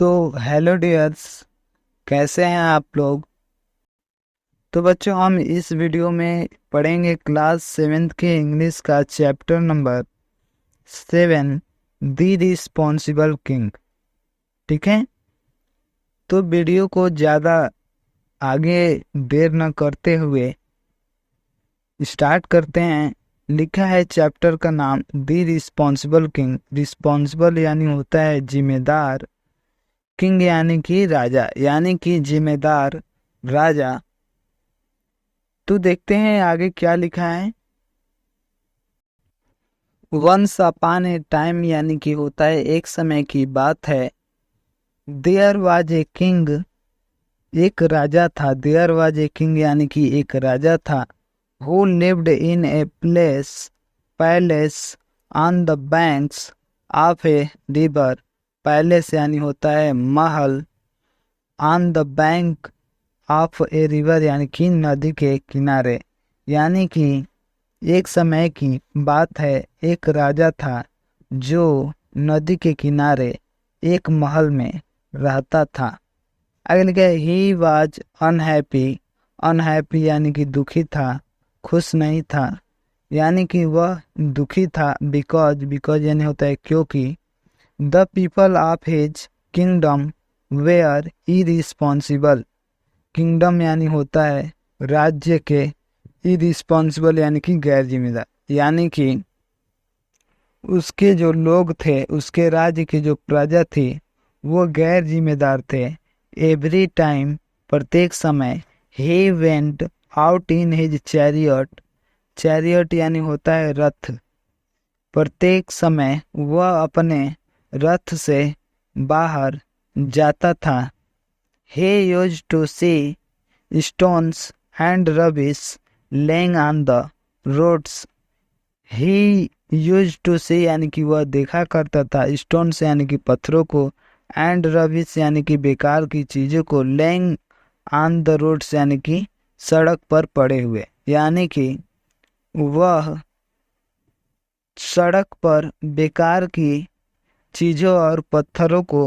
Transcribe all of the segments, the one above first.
तो hello dears, कैसे हैं आप लोग। तो बच्चों, हम इस वीडियो में पढ़ेंगे क्लास 7th के इंग्लिश का chapter number 7, the responsible king. ठीक है, तो वीडियो को ज़्यादा आगे देर न करते हुए स्टार्ट करते हैं। लिखा है चैप्टर का नाम द रिस्पॉन्सिबल किंग। रिस्पॉन्सिबल यानी होता है जिम्मेदार, किंग यानी कि राजा, यानी कि जिम्मेदार राजा। तो देखते हैं आगे क्या लिखा है। वंस अपॉन ए टाइम यानी कि होता है एक समय की बात है। देयर वाज ए किंग, एक राजा था। देयर वाज ए किंग यानी कि एक राजा था। Who lived in A palace on the banks of a river. Palace यानी होता है महल, on the bank of a river यानी कि नदी के किनारे। यानी कि एक समय की बात है, एक राजा था जो नदी के किनारे एक महल में रहता था। अगले लिखा है ही वाज अनहैप्पी। अनहैप्पी यानी कि दुखी था, खुश नहीं था। यानी कि वह दुखी था बिकॉज यानी होता है क्योंकि the people of his kingdom were irresponsible. Kingdom यानी होता है राज्य के, इरिस्पॉन्सिबल यानी कि गैर जिम्मेदार। यानी कि उसके जो लोग थे, उसके राज्य की जो प्रजा थी, वो गैर जिम्मेदार थे। एवरी टाइम प्रत्येक समय, he went out in his chariot. Chariot यानी होता है रथ। प्रत्येक समय वह अपने रथ से बाहर जाता था। He used to see stones and rubbish laying on the roads. He used to see यानी कि वह देखा करता था, stones यानी कि पत्थरों को, and rubbish यानी कि बेकार की चीज़ों को, laying on the roads यानी कि सड़क पर पड़े हुए। यानी कि वह सड़क पर बेकार की चीज़ों और पत्थरों को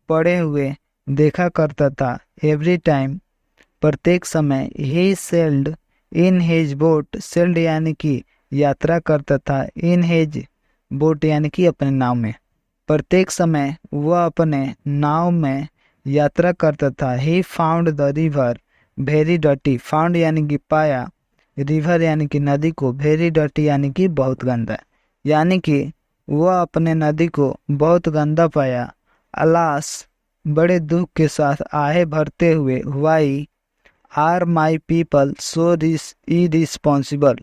पड़े हुए देखा करता था। एवरी टाइम प्रत्येक समय, he sailed in his boat. Sailed यानी कि यात्रा करता था, इन हिज बोट यानी कि अपने नाव में। प्रत्येक समय वह अपने नाव में यात्रा करता था। He found the river very dirty. Found यानी कि पाया, रिवर यानी कि नदी को, वेरी डर्टी यानी कि बहुत गंदा। यानी कि वह अपने नदी को बहुत गंदा पाया। अलास, बड़े दुख के साथ आहे भरते हुए, why are my people so irresponsible.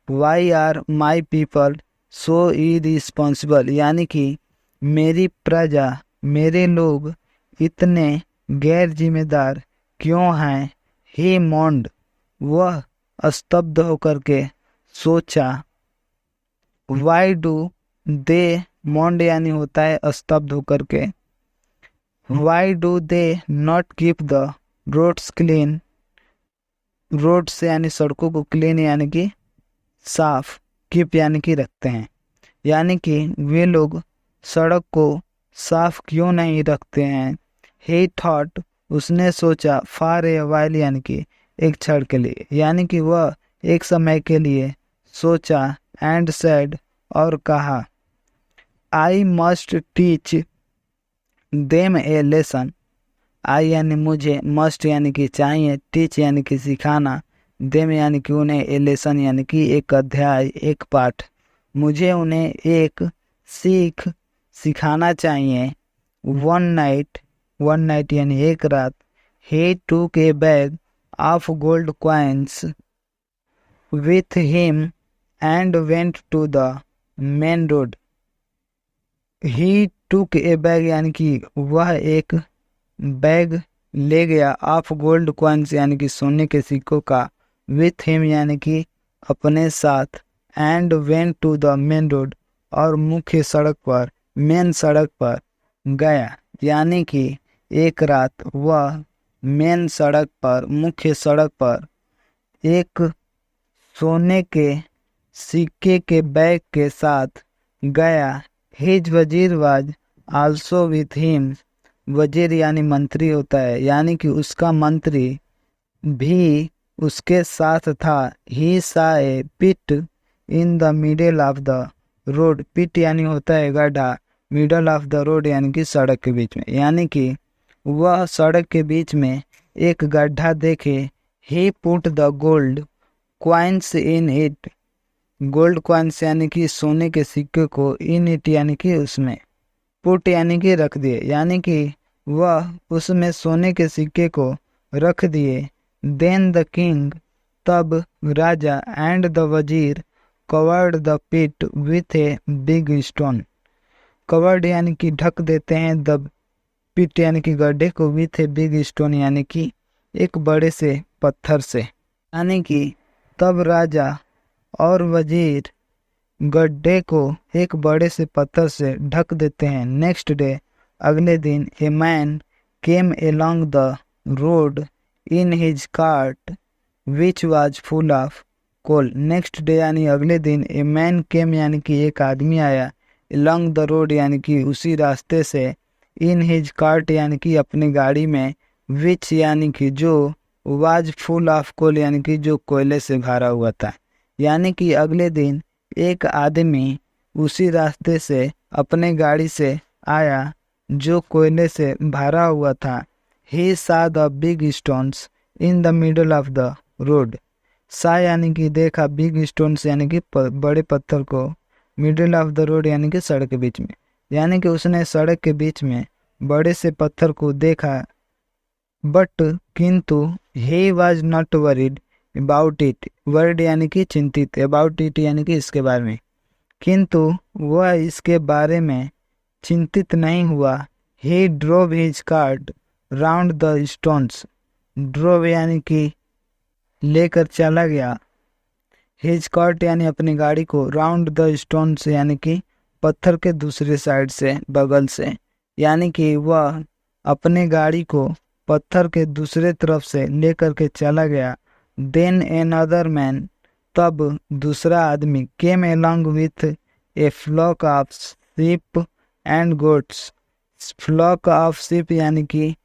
Why are my people so irresponsible यानी कि मेरी प्रजा, मेरे लोग इतने गैर जिम्मेदार क्यों हैं। ही मोन्ड, वह स्तब्ध होकर के सोचा। वाई डू दे मोन्ड यानी होता है स्तब्ध होकर के। Why do they not keep the roads clean. Roads यानी सड़कों को, क्लीन यानी कि साफ, कीप यानी कि रखते हैं। यानी कि वे लोग सड़क को साफ क्यों नहीं रखते हैं। ही थॉट, उसने सोचा। फार ए वाइल यानी कि एक क्षण के लिए, यानी कि वह एक समय के लिए सोचा। एंड सेड, और कहा। I must teach them a lesson. I यानी मुझे, मस्ट यानी कि चाहिए, टीच यानी कि सिखाना, देम यानी कि उन्हें, ए लेसन यानी कि एक अध्याय, एक पाठ। मुझे उन्हें एक सीख सिखाना चाहिए। वन नाइट यानी एक रात। He took a bag of gold coins with him and went to the main road. He took a bag यानी कि वह एक बैग ले गया, ऑफ गोल्ड कॉइन्स यानी कि सोने के सिक्कों का, विथ हिम यानी कि अपने साथ, and went to the main road और मुख्य सड़क पर, मेन सड़क पर गया। यानी कि एक रात वह मेन सड़क पर, मुख्य सड़क पर एक सोने के सिक्के के बैग के साथ गया। हिज वजीर वाज आल्सो विथ हिम। वजीर यानी मंत्री होता है, यानी कि उसका मंत्री भी उसके साथ था। He saw a pit in the middle of the road. Pit यानी होता है गड्ढा, मिडल ऑफ द रोड यानी कि सड़क के बीच में, यानी कि वह सड़क के बीच में एक गड्ढा देखे। He put the gold coins in it. Gold coins यानी कि सोने के सिक्के को, इन इट यानी कि उसमें, पुट यानी कि रख दिए, यानी कि वह उसमें सोने के सिक्के को रख दिए। देन द किंग, तब राजा, एंड द वजीर covered the pit with a big stone. Covered यानी कि ढक देते हैं, द पिट यानी कि गड्ढे को, विथ ए बिग स्टोन यानी कि एक बड़े से पत्थर से, यानी कि तब राजा और वजीर गड्ढे को एक बड़े से पत्थर से ढक देते हैं। नेक्स्ट डे, अगले दिन, a man came along the road in his cart which was full of coal. Next day यानी अगले दिन, ए मैन केम यानी कि एक आदमी आया, एलोंग द रोड यानी कि उसी रास्ते से, इन हिज कार्ट यानी कि अपनी गाड़ी में, विच यानी कि जो, वाज फुल ऑफ कोल यानी कि जो कोयले से भरा हुआ था। यानी कि अगले दिन एक आदमी उसी रास्ते से अपने गाड़ी से आया जो कोयले से भरा हुआ था। ही सा the big stones in the middle of the road. सा यानी कि देखा, बिग स्टोन्स यानी कि बड़े पत्थर को, मिडल ऑफ द रोड यानी कि सड़क के बीच में, यानी कि उसने सड़क के बीच में बड़े से पत्थर को देखा। बट किंतु, he was not worried about it. Word यानी कि चिंतित, अबाउट इट यानी कि इसके बारे में, किंतु वह इसके बारे में चिंतित नहीं हुआ। He drove his cart round the stones. Drove यानी कि लेकर चला गया, हिज कार्ट यानी अपनी गाड़ी को, राउंड द स्टोन्स यानी कि पत्थर के दूसरे साइड से, बगल से, यानी कि वह अपने गाड़ी को पत्थर के दूसरे तरफ से लेकर के चला गया। देन एन अदर मैन, तब दूसरा आदमी, came along with a flock of sheep and goats. Flock of sheep यानी कि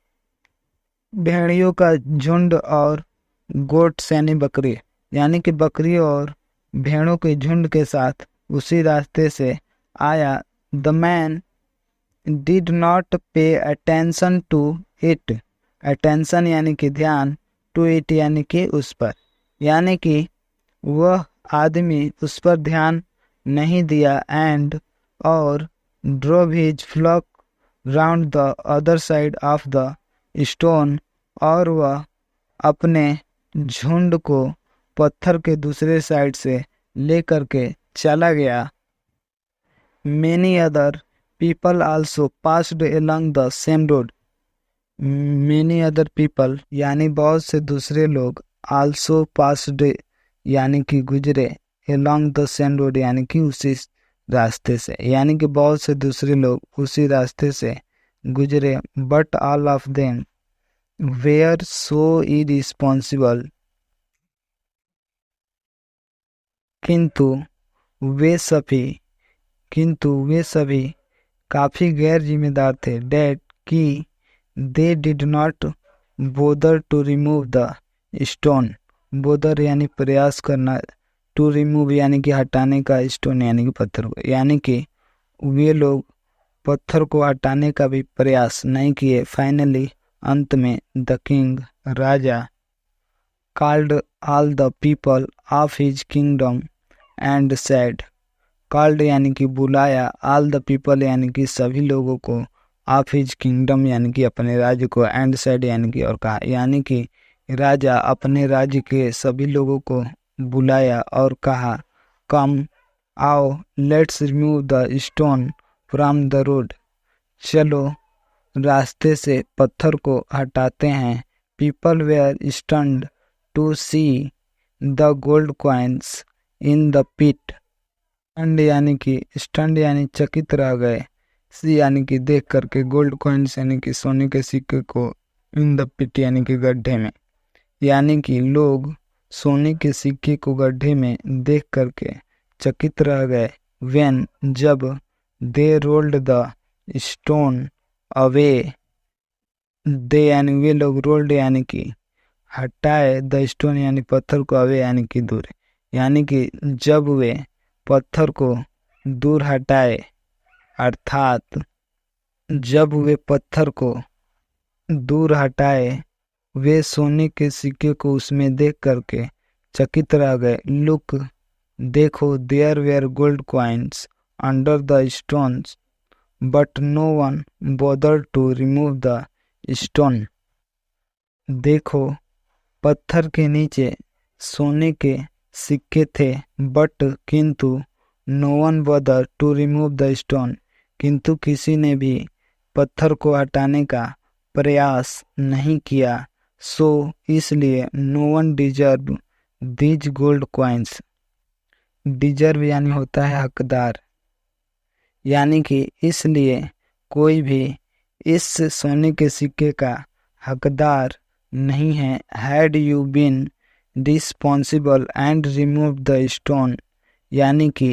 भेड़ियों का झुंड, और गोट्स यानी बकरी, यानी कि बकरी और भेड़ों के झुंड के साथ उसी रास्ते से आया। The man did not pay attention to it. Attention यानी कि ध्यान, टू इट यानी कि उस पर, यानी कि वह आदमी उस पर ध्यान नहीं दिया। एंड, और, drove his flock round the other side of the stone, और वह अपने झुंड को पत्थर के दूसरे साइड से लेकर के चला गया। Many other people also passed along the same road. Many other people यानी बहुत से दूसरे लोग, आल्सो पास्ड यानी कि गुजरे, एलोंग द सेम रोड यानी कि उसी रास्ते से, यानी कि बहुत से दूसरे लोग उसी रास्ते से गुजरे। But all of them were so irresponsible. किंतु वे सभी काफी गैर जिम्मेदार थे। डैट कि they did not bother to remove the stone. Bother यानी प्रयास करना, टू रिमूव यानी कि हटाने का, स्टोन यानी कि पत्थर को, यानी कि वे लोग पत्थर को हटाने का भी प्रयास नहीं किए। फाइनली, अंत में, the king, Raja, called all the people of his kingdom and said. Called यानी कि बुलाया, ऑल द पीपल यानी कि सभी लोगों को, ऑफ हिज किंगडम यानी कि अपने राज्य को, एंड सेड यानी कि और कहा, यानी कि राजा अपने राज्य के सभी लोगों को बुलाया और कहा, कम, आओ, let's remove the stone from the road. चलो रास्ते से पत्थर को हटाते हैं। People were stunned to see the gold coins in the pit. Stunned यानी चकित रह गए, सी यानी कि देख करके, गोल्ड कॉइन्स यानी कि सोने के सिक्के को, इन द पिट यानी कि गड्ढे में, यानी कि लोग सोने के सिक्के को गड्ढे में देख करके चकित रह गए। व्हेन, जब, दे rolled the stone away they यानी वे लोग, रोल्ड यानी कि हटाए, द स्टोन यानी पत्थर को, अवे यानी कि दूर, यानी कि जब वे पत्थर को दूर हटाए, अर्थात जब वे पत्थर को दूर हटाए, वे सोने के सिक्के को उसमें देख करके चकित रह गए। लुक, देखो, there were gold coins under the stones but no one bothered to remove the stone. देखो, पत्थर के नीचे सोने के सिक्के थे, बट किंतु no one bothered to remove the stone, किंतु किसी ने भी पत्थर को हटाने का प्रयास नहीं किया। सो इसलिए no one deserve these gold coins. Deserve यानी होता है हकदार, यानी कि इसलिए कोई भी इस सोने के सिक्के का हकदार नहीं है। Had you been responsible and remove the stone, यानी कि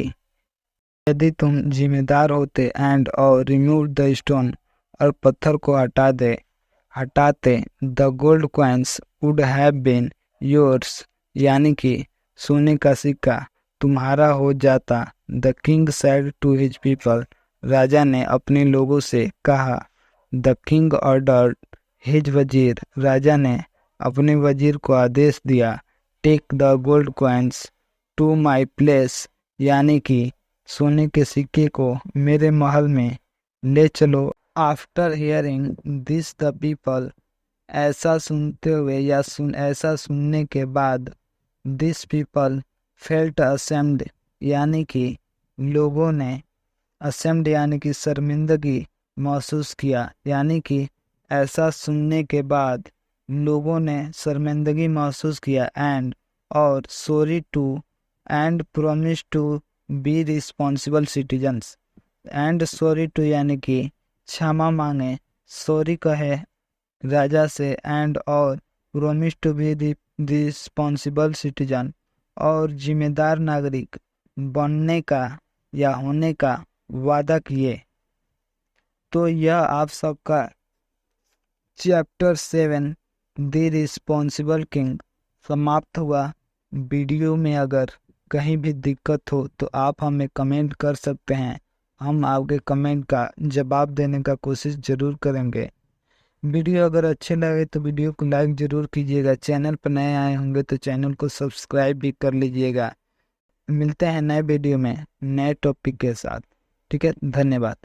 यदि तुम जिम्मेदार होते एंड और रिमूव द स्टोन और पत्थर को हटाते, the gold coins would have been yours, यानी कि सोने का सिक्का तुम्हारा हो जाता। The king said to his people, राजा ने अपने लोगों से कहा। द किंग ऑर्डर्ड हिज वजीर, राजा ने अपने वजीर को आदेश दिया। Take the gold coins to my place, यानी कि सोने के सिक्के को मेरे महल में ले चलो। After hearing this the people, ऐसा सुनते हुए या ऐसा सुनने के बाद, दिस पीपल फेल्ट असेम्ड, यानी कि लोगों ने असेम्ड यानी कि शर्मिंदगी महसूस किया, यानी कि ऐसा सुनने के बाद लोगों ने शर्मिंदगी महसूस किया। एंड और sorry to and promise to be responsible citizens, and sorry to यानी कि क्षमा मांगे, सॉरी कहे राजा से, एंड और promise to be responsible citizen, और जिम्मेदार नागरिक बनने का या होने का वादा किए। तो यह आप सबका चैप्टर 7 द रिस्पॉन्सिबल किंग समाप्त हुआ। वीडियो में अगर कहीं भी दिक्कत हो तो आप हमें कमेंट कर सकते हैं, हम आपके कमेंट का जवाब देने का कोशिश ज़रूर करेंगे। वीडियो अगर अच्छे लगे तो वीडियो को लाइक ज़रूर कीजिएगा। चैनल पर नए आए होंगे तो चैनल को सब्सक्राइब भी कर लीजिएगा। मिलते हैं नए वीडियो में नए टॉपिक के साथ। ठीक है, धन्यवाद।